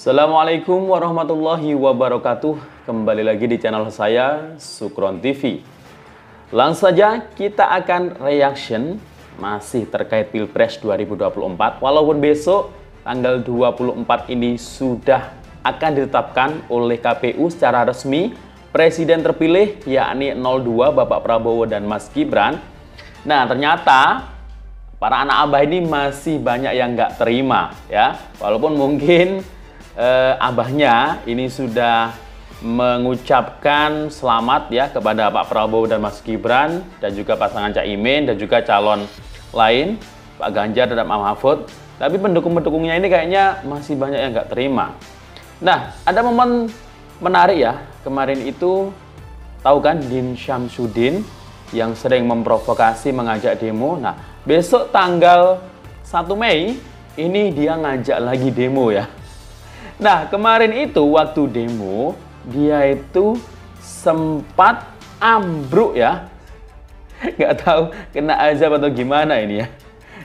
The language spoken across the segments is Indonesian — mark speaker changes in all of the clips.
Speaker 1: Assalamualaikum warahmatullahi wabarakatuh. Kembali lagi di channel saya, Sukron TV. Langsung saja kita akan reaction masih terkait Pilpres 2024. Walaupun besok tanggal 24 ini sudah akan ditetapkan oleh KPU secara resmi presiden terpilih yakni 02 Bapak Prabowo dan Mas Gibran. Nah, ternyata para anak abah ini masih banyak yang nggak terima ya. Walaupun mungkin abahnya ini sudah mengucapkan selamat ya kepada Pak Prabowo dan Mas Gibran dan juga pasangan Caimin dan juga calon lain Pak Ganjar dan Pak Mahfud. Tapi pendukung-pendukungnya ini kayaknya masih banyak yang nggak terima. Nah, ada momen menarik ya. Kemarin itu tahu kan Din Syamsuddin yang sering memprovokasi mengajak demo. Nah, besok tanggal 1 Mei ini dia ngajak lagi demo ya. Nah, kemarin itu waktu demo, dia itu sempat ambruk ya. Nggak tahu kena azab atau gimana ini ya.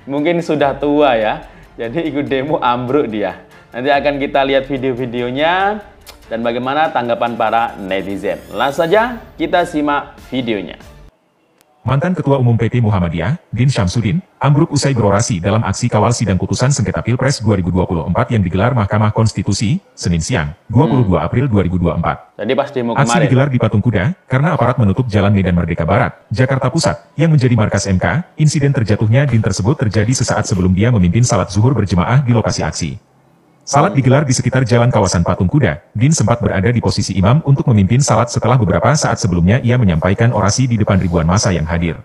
Speaker 1: Mungkin sudah tua ya, jadi ikut demo ambruk dia. Nanti akan kita lihat video-videonya dan bagaimana tanggapan para netizen. Langsung saja kita simak videonya.
Speaker 2: Mantan Ketua Umum PP Muhammadiyah, Din Syamsuddin, ambruk usai berorasi dalam aksi kawal sidang putusan sengketa Pilpres 2024 yang digelar Mahkamah Konstitusi, Senin siang, 22 April 2024.
Speaker 1: Jadi pas demo
Speaker 2: aksi
Speaker 1: kemarin
Speaker 2: digelar di Patung Kuda, karena aparat menutup Jalan Medan Merdeka Barat, Jakarta Pusat, yang menjadi markas MK. Insiden terjatuhnya Din tersebut terjadi sesaat sebelum dia memimpin salat zuhur berjemaah di lokasi aksi. Salat digelar di sekitar jalan kawasan Patung Kuda. Din sempat berada di posisi imam untuk memimpin salat setelah beberapa saat sebelumnya ia menyampaikan orasi di depan ribuan massa yang hadir.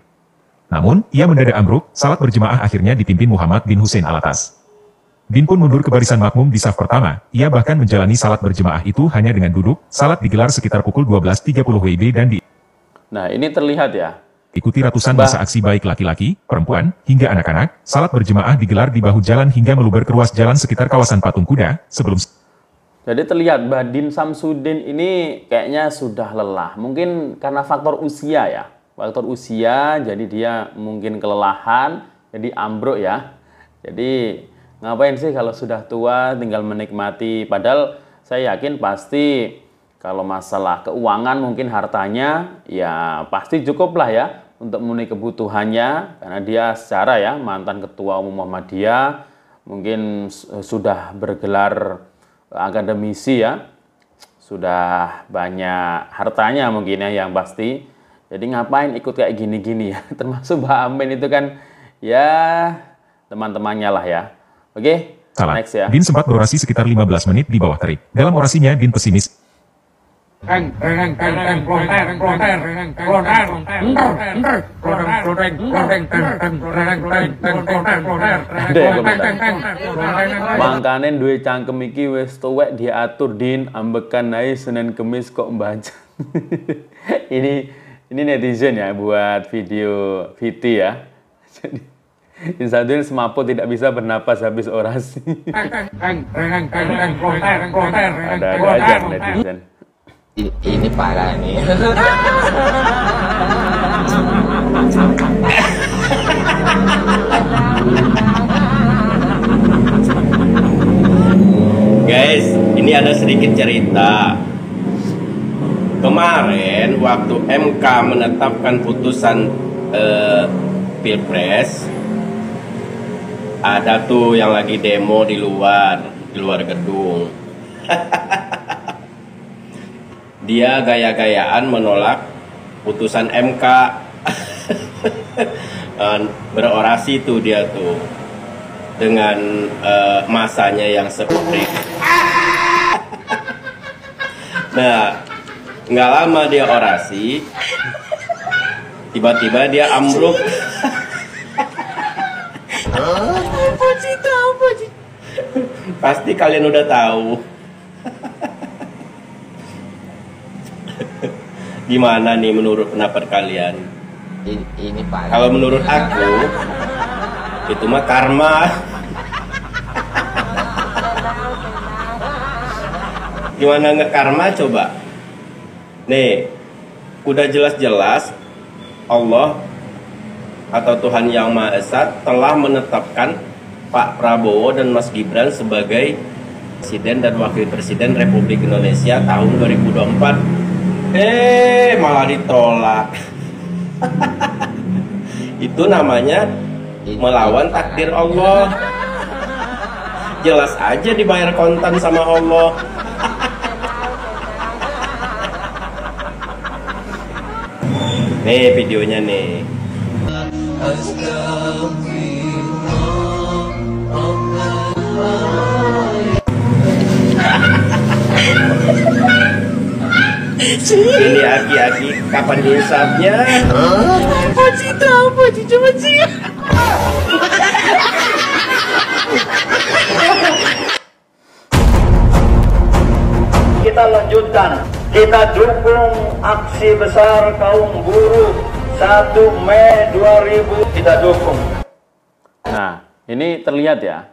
Speaker 2: Namun, ia mendadak ambruk, salat berjemaah akhirnya dipimpin Muhammad bin Hussein Alatas. Din pun mundur ke barisan makmum di saf pertama. Ia bahkan menjalani salat berjemaah itu hanya dengan duduk. Salat digelar sekitar pukul 12.30 WIB dan
Speaker 1: Nah, ini terlihat ya.
Speaker 2: Ikuti ratusan massa aksi baik laki-laki, perempuan, hingga anak-anak. Salat berjemaah digelar di bahu jalan hingga meluber ke ruas jalan sekitar kawasan Patung Kuda, sebelum...
Speaker 1: Jadi terlihat Mbah Din Syamsuddin ini kayaknya sudah lelah. Mungkin karena faktor usia ya. Faktor usia, jadi dia mungkin kelelahan, jadi ambruk ya. Jadi ngapain sih kalau sudah tua tinggal menikmati. Padahal saya yakin pasti... Kalau masalah keuangan mungkin hartanya ya pasti cukup lah ya untuk memenuhi kebutuhannya. Karena dia secara ya mantan Ketua Umum Muhammadiyah, mungkin sudah bergelar akademisi ya. Sudah banyak hartanya mungkin ya yang pasti. Jadi ngapain ikut kayak gini-gini ya. Termasuk Mbak Amin itu kan ya teman-temannya lah ya. Oke, next ya.
Speaker 2: Din sempat berorasi sekitar 15 menit di bawah terik. Dalam orasinya Din pesimis.
Speaker 1: Mangkane duwe cangkem iki wis tuwek diatur Din ambekan ae Senin Kemis kok mbaca. ini netizen ya buat video VT ya. Jadi Syamsuddin semaput tidak bisa bernapas habis orasi. Ada aja netizen.
Speaker 3: Ini parah nih.
Speaker 4: Guys, ini ada sedikit cerita. Kemarin waktu MK menetapkan putusan Pilpres, ada tuh yang lagi demo di luar gedung. Dia gaya-gayaan menolak putusan MK. Berorasi tuh dia tuh dengan masanya yang seperti. Nah, nggak lama dia orasi, tiba-tiba dia ambruk. Pasti kalian udah tahu. Gimana nih menurut pendapat kalian?
Speaker 3: Ini parah.
Speaker 4: Kalau menurut aku itu mah karma. Gimana nggak karma coba? Nih, udah jelas-jelas Allah atau Tuhan Yang Maha Esa telah menetapkan Pak Prabowo dan Mas Gibran sebagai Presiden dan Wakil Presiden Republik Indonesia tahun 2024. Malah ditolak. Itu namanya melawan takdir Allah. Jelas aja dibayar kontan sama Allah. Nih videonya nih. Ini aki-aki kapan dihisapnya? Apa sih coba sih?
Speaker 5: Kita lanjutkan, kita dukung aksi besar kaum buruh 1 Mei 2000, kita dukung.
Speaker 1: Nah, ini terlihat ya.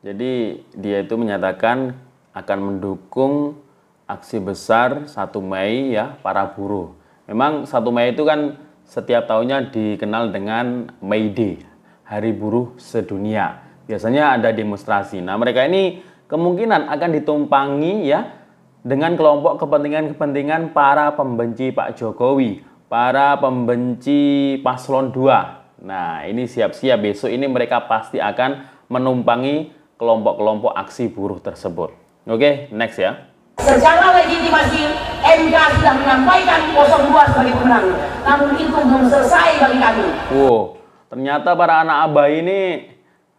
Speaker 1: Jadi dia itu menyatakan akan mendukung aksi besar 1 Mei ya para buruh. Memang 1 Mei itu kan setiap tahunnya dikenal dengan May Day, Hari Buruh Sedunia. Biasanya ada demonstrasi. Nah, mereka ini kemungkinan akan ditumpangi ya dengan kelompok kepentingan-kepentingan para pembenci Pak Jokowi, para pembenci paslon 2. Nah, ini siap-siap besok ini mereka pasti akan menumpangi kelompok-kelompok aksi buruh tersebut. Oke, next ya.
Speaker 6: Secara legitimasi MK sudah menyampaikan 02 sebagai pemenang, namun itu belum selesai bagi kami.
Speaker 1: Wow, ternyata para anak abah ini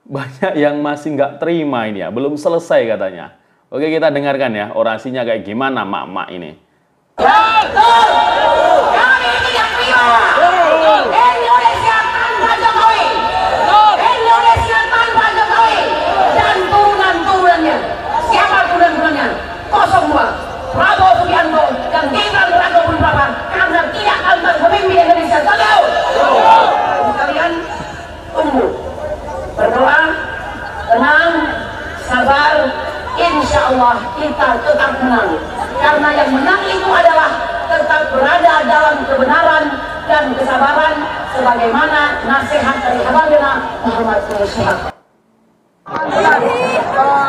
Speaker 1: banyak yang masih nggak terima ini ya, belum selesai katanya. Oke, kita dengarkan ya orasinya kayak gimana mak-mak ini.
Speaker 6: Betul, kami tidak terima. Indonesia tanpa Jokowi, Indonesia tanpa Jokowi dan turunan-turunannya. Siapa turunan-turunannya? 02, Prabowo Subianto dan Gibran Raka karena tidak akan memimpin Indonesia. Tahu? Kalian tunggu, berdoa, tenang, sabar. Insya Allah kita tetap menang. Karena yang menang itu adalah tetap berada dalam kebenaran dan kesabaran sebagaimana nasihat dari Habibina Muhammad SAW.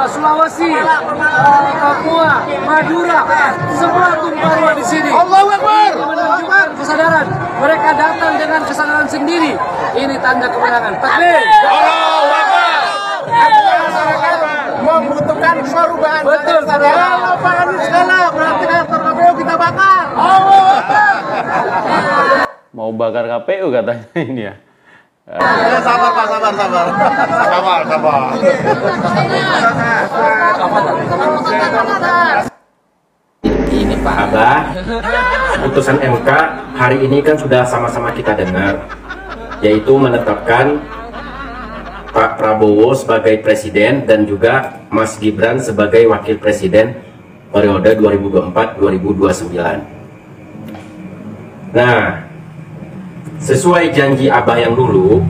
Speaker 7: Sulawesi, Papua, Madura, semua tumpah di sini. Allahu Akbar. Menunjukkan kesadaran. Mereka datang dengan kesadaran sendiri. Ini tanda kemenangan. Takbir. Allahu Akbar. Membutuhkan perubahan. Betul, saudara. Pak Anies kalah, berarti kantor KPU kita bakar. Allahu Akbar.
Speaker 1: Mau bakar KPU katanya ini ya.
Speaker 8: Sabar Pak, sabar.
Speaker 3: Ini Pak.
Speaker 4: Abah, putusan MK hari ini kan sudah sama-sama kita dengar, yaitu menetapkan Pak Prabowo sebagai presiden dan juga Mas Gibran sebagai wakil presiden periode 2024-2029. Nah, sesuai janji Abah yang dulu,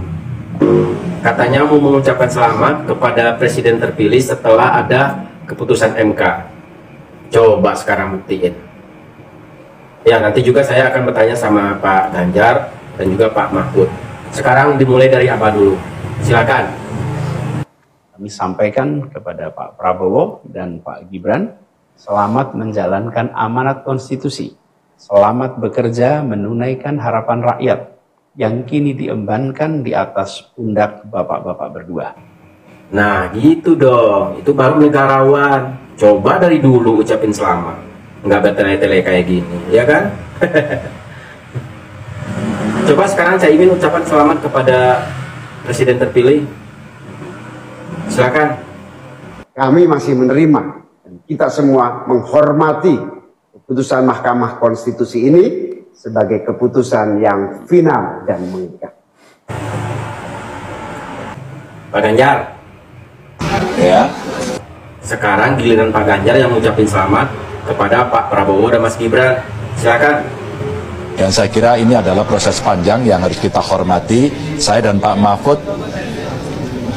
Speaker 4: katanya mau mengucapkan selamat kepada presiden terpilih setelah ada keputusan MK. Coba sekarang buktiin. Ya, nanti juga saya akan bertanya sama Pak Ganjar dan juga Pak Mahfud. Sekarang dimulai dari Abah dulu. Silakan.
Speaker 9: Kami sampaikan kepada Pak Prabowo dan Pak Gibran, selamat menjalankan amanat konstitusi, selamat bekerja menunaikan harapan rakyat yang kini diembankan di atas pundak bapak-bapak berdua.
Speaker 4: Nah, gitu dong. Itu baru negarawan. Coba dari dulu ucapin selamat. Nggak bertele-tele kayak gini, ya kan? Coba sekarang saya ingin ucapan selamat kepada presiden terpilih. Silakan.
Speaker 10: Kami masih menerima dan kita semua menghormati keputusan Mahkamah Konstitusi ini sebagai keputusan yang final dan mengikat.
Speaker 4: Pak Ganjar.
Speaker 8: Ya.
Speaker 4: Sekarang giliran Pak Ganjar yang mengucapin selamat kepada Pak Prabowo dan Mas Gibran. Silakan.
Speaker 8: Dan saya kira ini adalah proses panjang yang harus kita hormati. Saya dan Pak Mahfud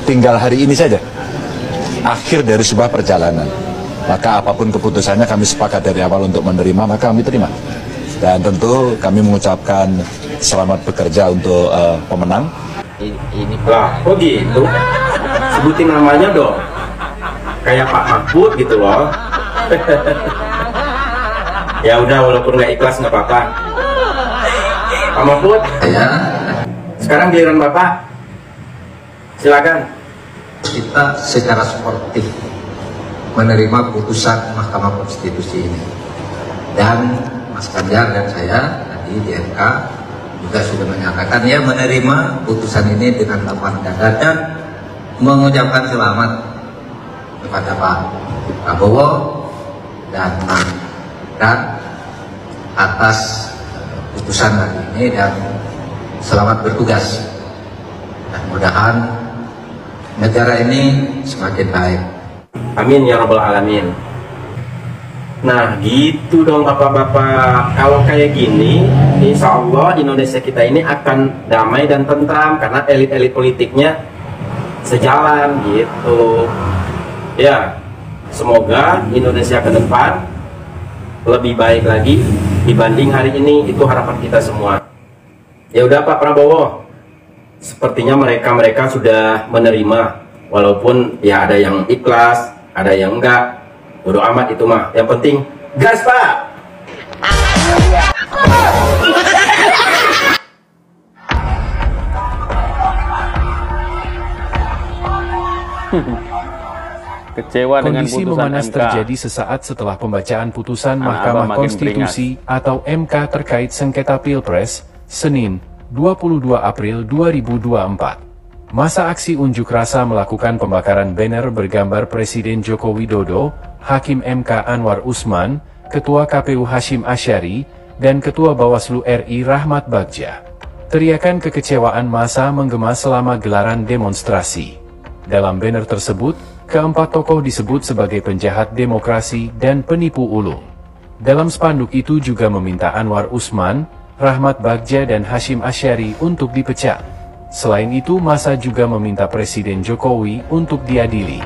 Speaker 8: tinggal hari ini saja akhir dari sebuah perjalanan. Maka apapun keputusannya kami sepakat dari awal untuk menerima, maka kami terima. Dan tentu kami mengucapkan selamat bekerja untuk pemenang.
Speaker 3: Ini
Speaker 4: Lah, kok gitu? Sebutin namanya dong. kayak Pak Mahfud gitu loh. Ya udah, walaupun nggak ikhlas nggak apa-apa. Pak Mahfud,
Speaker 3: Ya,
Speaker 4: sekarang giliran Bapak. Silakan.
Speaker 3: kita secara sportif menerima putusan Mahkamah Konstitusi ini. Dan Mas Ganjar dan saya tadi di MK juga sudah menyatakan ya menerima putusan ini dengan lapang dada dan mengucapkan selamat kepada Pak Prabowo dan Mas Gibran atas putusan hari ini, dan selamat bertugas, dan mudah-mudahan negara ini semakin baik.
Speaker 4: Amin ya rabbal alamin. Nah gitu dong bapak-bapak. Kalau kayak gini, insya Allah Indonesia kita ini akan damai dan tentram karena elit-elit politiknya sejalan gitu. Ya, semoga Indonesia ke depan lebih baik lagi dibanding hari ini. Itu harapan kita semua. Ya udah Pak Prabowo, sepertinya mereka sudah menerima, walaupun ya ada yang ikhlas, ada yang enggak. Bodo amat itu mah, yang penting gas Pak.
Speaker 1: Kecewa dengan
Speaker 2: Kondisi
Speaker 1: putusan
Speaker 2: memanas
Speaker 1: MK.
Speaker 2: terjadi sesaat setelah pembacaan putusan
Speaker 1: Anak
Speaker 2: Mahkamah
Speaker 1: Abah makin
Speaker 2: Konstitusi atau MK terkait sengketa Pilpres, Senin, 22 April 2024. Masa aksi unjuk rasa melakukan pembakaran banner bergambar Presiden Joko Widodo, Hakim MK Anwar Usman, Ketua KPU Hashim Asyari, dan Ketua Bawaslu RI Rahmat Bagja. Teriakan kekecewaan massa menggema selama gelaran demonstrasi. Dalam banner tersebut, keempat tokoh disebut sebagai penjahat demokrasi dan penipu ulung. Dalam spanduk itu juga meminta Anwar Usman, Rahmat Bagja dan Hashim Asyari untuk dipecat. Selain itu, massa juga meminta Presiden Jokowi untuk diadili.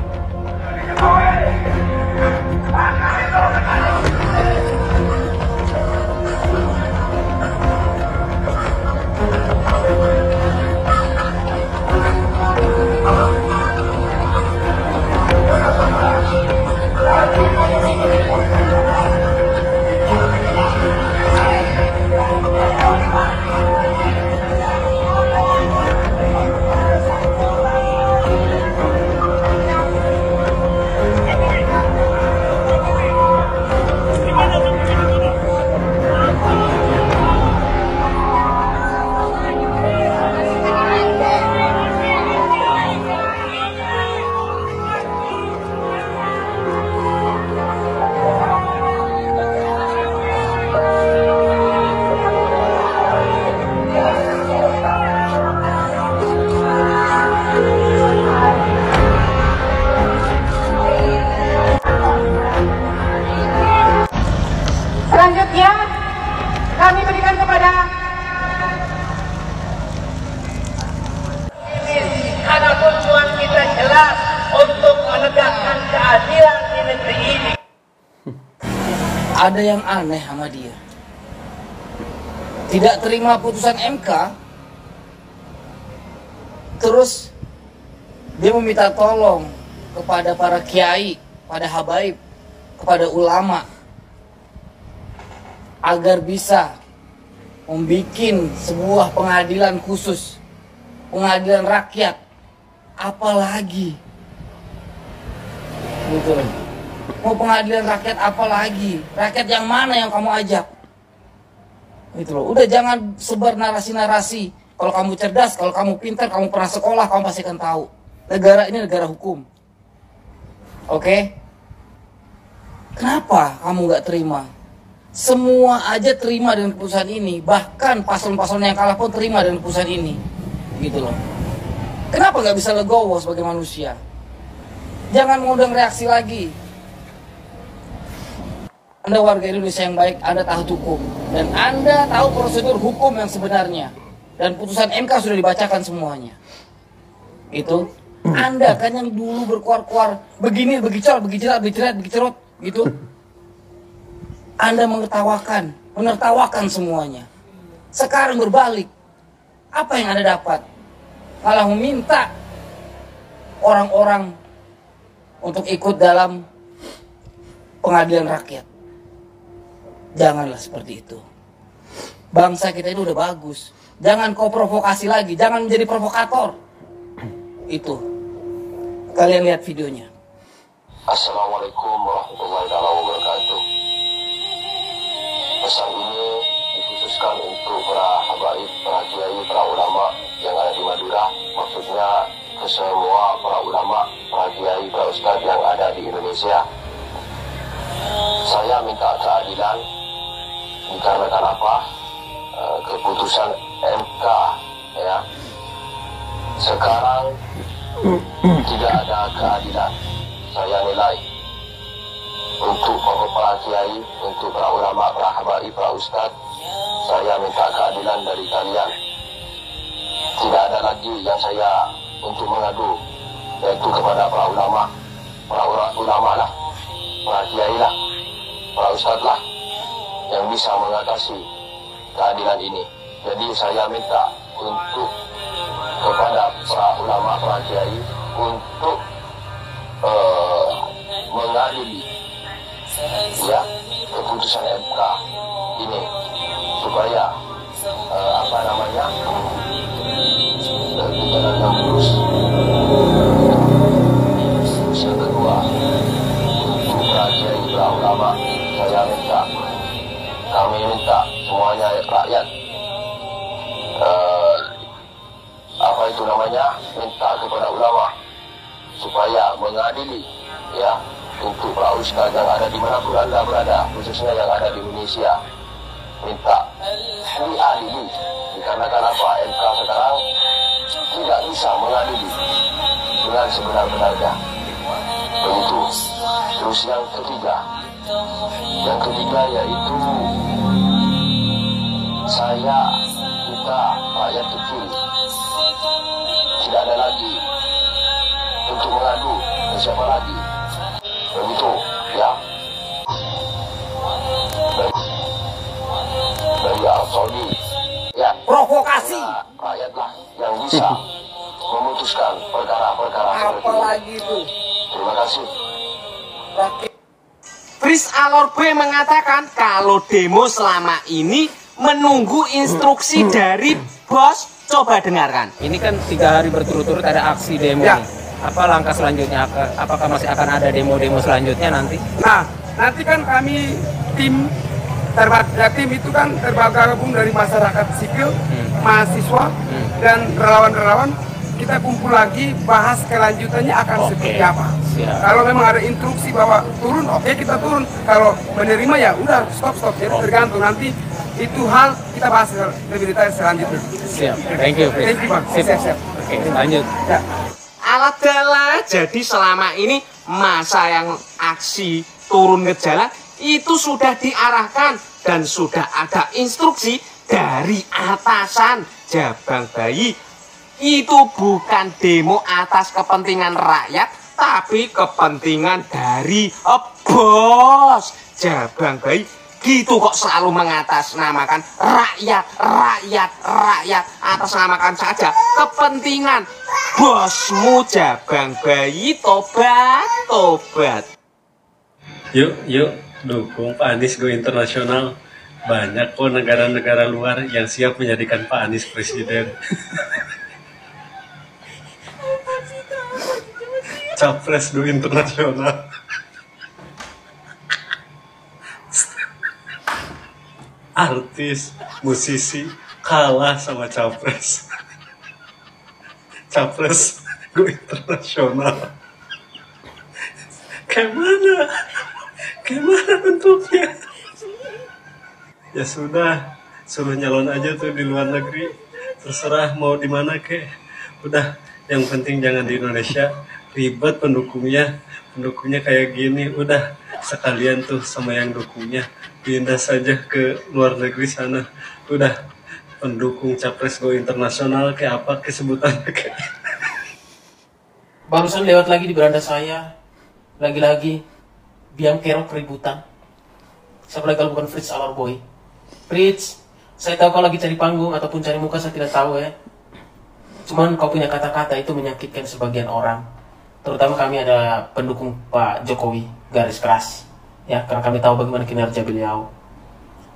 Speaker 6: Selanjutnya kami berikan kepada karena tujuan kita jelas untuk menegakkan keadilan di negeri ini.
Speaker 7: Ada yang aneh sama dia. Tidak terima putusan MK, terus dia meminta tolong kepada para kiai, pada habaib, kepada ulama, agar bisa membuat sebuah pengadilan khusus, pengadilan rakyat, apalagi gitu. Mau pengadilan rakyat apalagi? Rakyat yang mana yang kamu ajak? Gitu loh. Udah jangan sebar narasi-narasi. Kalau kamu cerdas, kalau kamu pintar, kamu pernah sekolah, kamu pasti akan tahu. Negara ini negara hukum. Oke? Kenapa kamu nggak terima? Semua aja terima dengan keputusan ini. Bahkan paslon-paslon yang kalah pun terima dengan keputusan ini. Gitu loh. Kenapa nggak bisa legowo sebagai manusia? Jangan mengundang reaksi lagi. Anda warga Indonesia yang baik, Anda tahu hukum. Dan Anda tahu prosedur hukum yang sebenarnya. Dan putusan MK sudah dibacakan semuanya. Gitu. Anda kan yang dulu berkuar-kuar, begini, begicot, begicerot, gitu. Anda menertawakan semuanya. Sekarang berbalik. Apa yang Anda dapat? Malah meminta orang-orang untuk ikut dalam pengadilan rakyat. Janganlah seperti itu. Bangsa kita ini udah bagus. Jangan kau provokasi lagi, jangan menjadi provokator. Itu. Kalian lihat videonya.
Speaker 11: Assalamualaikum warahmatullahi wabarakatuh. Pesan ini dikhususkan untuk para habaib, para kiai, para ulama yang ada di Madura. Maksudnya ke semua para ulama, para kiai, para ustadz yang ada di Indonesia. Saya minta keadilan dikarenakan apa? Keputusan MK ya. Sekarang tidak ada keadilan. Saya nilai untuk para kiai, untuk para ulama, para habaib, para ustadz, saya minta keadilan dari kalian. Tidak ada lagi yang saya untuk mengadu, yaitu kepada para ulama lah, para kiai lah, para ustadz lah, yang bisa mengatasi keadilan ini. Jadi saya minta untuk kepada para ulama, para kiai untuk mengadili ya keputusan MK ini supaya berjalan yang lurus. Yang kedua, untuk para kiai, para ulama, kami minta semuanya rakyat minta kepada ulama supaya mengadili ya untuk para ustadz yang ada di mana pun Anda berada, khususnya yang ada di Indonesia, minta diadili dikarenakan apa? MK sekarang tidak bisa mengadili dengan sebenar-benarnya. Begitu. Terus yang ketiga yaitu kita rakyat kecil tidak ada lagi untuk mengadu ke siapa lagi. Begitu ya. Dari Arab Saudi ya,
Speaker 7: provokasi
Speaker 11: rakyatlah yang bisa memutuskan perkara-perkara seperti ini.
Speaker 7: Apalagi itu.
Speaker 11: Terima kasih.
Speaker 12: Fritz Alorbe mengatakan kalau demo selama ini menunggu instruksi dari bos. Coba dengarkan.
Speaker 13: Ini kan 3 hari berturut-turut ada aksi demo
Speaker 7: ya.
Speaker 13: Nih. Apa langkah selanjutnya? Apakah masih akan ada demo-demo selanjutnya nanti?
Speaker 14: Nah, nanti kan kami tim itu kan tergabung dari masyarakat sipil, mahasiswa, dan relawan-relawan. Kita kumpul lagi, bahas kelanjutannya akan seperti apa.
Speaker 13: Siap.
Speaker 14: Kalau memang ada instruksi bahwa turun, oke kita turun. Kalau menerima ya udah stop. Jadi tergantung nanti itu hal kita bahas lebih detail selanjutnya.
Speaker 13: Siap. Thank you, Fritz.
Speaker 14: Thank you, Bang. Siap.
Speaker 13: Oke, lanjut.
Speaker 14: Ya.
Speaker 12: Alat dalah, jadi selama ini masa yang aksi turun ke jalan itu sudah diarahkan dan sudah ada instruksi dari atasan Jabang Bayi. Itu bukan demo atas kepentingan rakyat, tapi kepentingan dari bos Jabang Bayi. Gitu kok selalu mengatasnamakan rakyat, atasnamakan saja kepentingan bosmu Jabang Bayi. Tobat.
Speaker 15: Yuk, dukung Pak Anies go internasional. Banyak kok negara-negara luar yang siap menjadikan Pak Anies presiden. Capres go internasional. Artis, musisi kalah sama capres. Capres go internasional. Kayak mana bentuknya? Ya sudah, suruh nyalon aja tuh di luar negeri. Terserah mau di mana kek. Udah, yang penting jangan di Indonesia. Ribet pendukungnya kayak gini. Udah, sekalian tuh sama yang dukungnya pindah saja ke luar negeri sana. Udah, pendukung capres go internasional kayak apa kesebutannya kayak.
Speaker 13: Barusan lewat lagi di beranda saya. Lagi-lagi biang kerok keributan. Siapa lagi kalau bukan Fritz Alorbe. Fritz, saya tahu kau lagi cari panggung ataupun cari muka, saya tidak tahu ya. Cuman kau punya kata-kata itu menyakitkan sebagian orang. Terutama kami adalah pendukung Pak Jokowi, garis keras. Ya, karena kami tahu bagaimana kinerja beliau.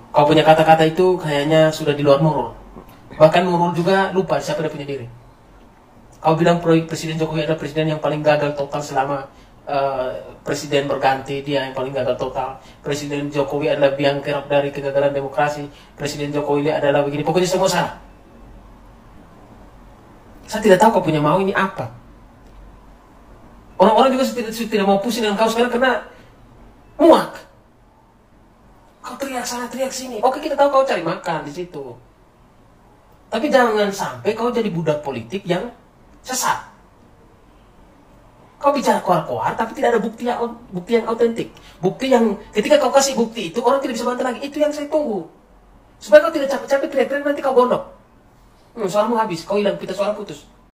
Speaker 13: Kau punya kata-kata itu kayaknya sudah di luar Nurul. Bahkan Nurul juga lupa siapa dia punya diri. Kau bilang proyek Presiden Jokowi adalah presiden yang paling gagal total selama presiden berganti, dia yang paling gagal total. Presiden Jokowi adalah biang kerok dari kegagalan demokrasi. Presiden Jokowi adalah begini, pokoknya semua salah. Saya tidak tahu kau punya mau ini apa. Orang-orang juga tidak mau pusing dengan kau sekarang karena muak. Kau teriak sana, teriak sini. Oke, kita tahu kau cari makan di situ. Tapi jangan sampai kau jadi budak politik yang sesat. Kau bicara koar-koar, tapi tidak ada bukti yang autentik. Bukti yang ketika kau kasih bukti itu, orang tidak bisa bantah lagi. Itu yang saya tunggu. Supaya kau tidak capek-capek teriak-teriak, nanti kau gondok. Suaramu habis, kau hilang, pita suara putus.